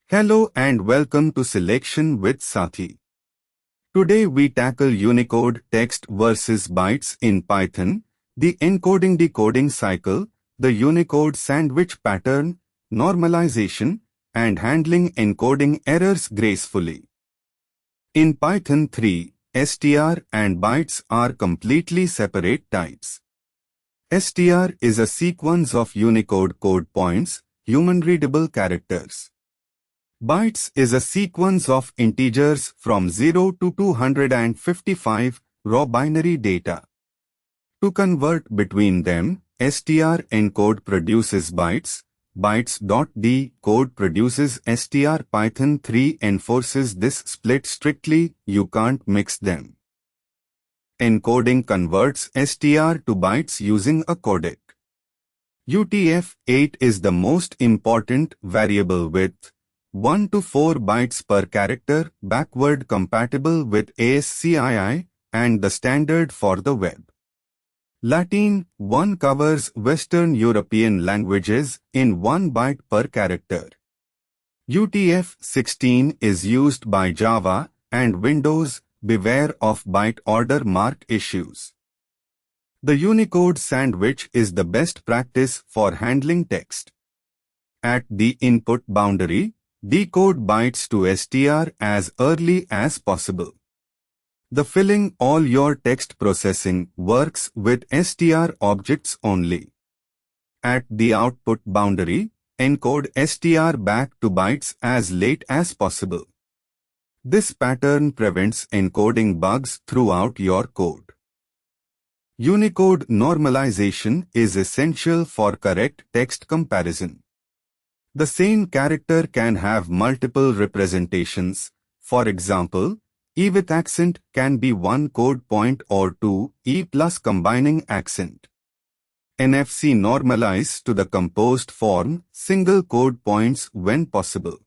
Hello and welcome to Selection with Sathi. Today we tackle Unicode text versus bytes in Python, the encoding decoding cycle, the Unicode Sandwich Pattern, normalization, and handling encoding errors gracefully. In Python 3, str and bytes are completely separate types. Str is a sequence of Unicode code points, human-readable characters. Bytes is a sequence of integers from 0 to 255 raw binary data. To convert between them, str.encode produces bytes, bytes.decode produces str. Python 3 enforces this split strictly, you can't mix them. Encoding converts str to bytes using a codec. UTF-8 is the most important variable with 1 to 4 bytes per character, backward compatible with ASCII and the standard for the web. Latin 1 covers Western European languages in 1 byte per character. UTF-16 is used by Java and Windows. Beware of byte order mark issues. The Unicode sandwich is the best practice for handling text. At the input boundary, decode bytes to str as early as possible. The filling all your text processing works with str objects only. At the output boundary, encode str back to bytes as late as possible. This pattern prevents encoding bugs throughout your code. Unicode normalization is essential for correct text comparison. The same character can have multiple representations. For example, E with accent can be one code point or two E plus combining accent. NFC normalize to the composed form single code points when possible.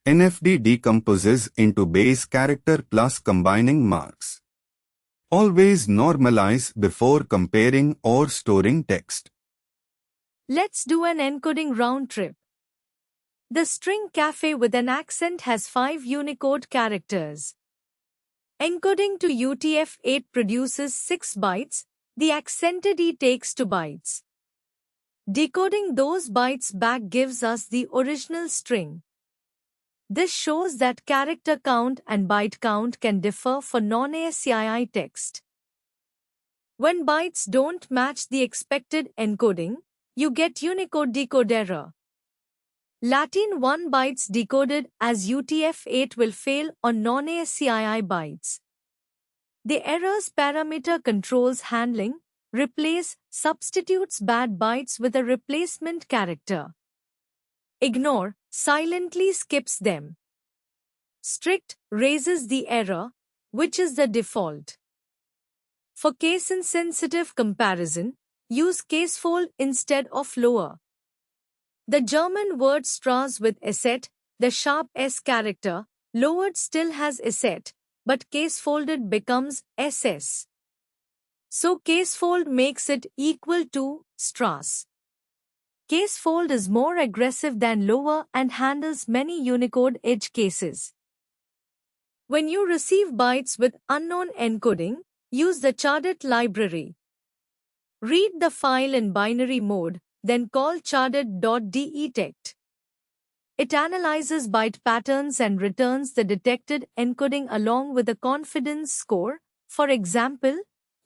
NFD decomposes into base character plus combining marks. Always normalize before comparing or storing text. Let's do an encoding round trip. The string cafe with an accent has 5 Unicode characters. Encoding to UTF-8 produces 6 bytes, the accented E takes 2 bytes. Decoding those bytes back gives us the original string. This shows that character count and byte count can differ for non-ASCII text. When bytes don't match the expected encoding, you get UnicodeDecodeError. Latin 1 bytes decoded as UTF-8 will fail on non-ASCII bytes. The error's parameter controls handling, replace, substitutes bad bytes with a replacement character. Ignore, silently skips them. Strict, raises the error, which is the default. For case-insensitive comparison, use casefold instead of lower. The German word straws with asset, the sharp S character, lowered still has asset, but casefolded becomes SS. So casefold makes it equal to strass. Casefold is more aggressive than lower and handles many Unicode edge cases. When you receive bytes with unknown encoding, use the chardet library. Read the file in binary mode, then call chardet.detect. It analyzes byte patterns and returns the detected encoding along with a confidence score, for example,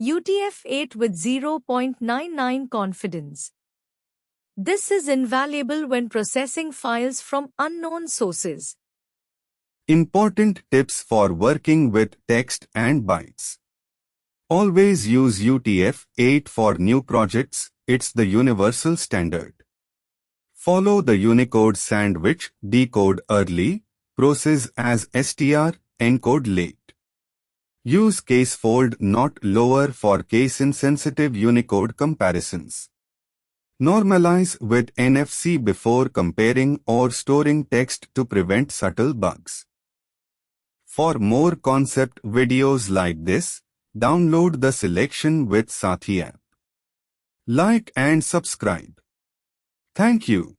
UTF-8 with 0.99 confidence. This is invaluable when processing files from unknown sources. Important tips for working with text and bytes. Always use UTF-8 for new projects. It's the universal standard. Follow the Unicode sandwich, decode early, process as str, encode late. Use casefold not lower for case-insensitive Unicode comparisons. Normalize with NFC before comparing or storing text to prevent subtle bugs. For more concept videos like this, download the Selection with Sathi app. Like and subscribe. Thank you.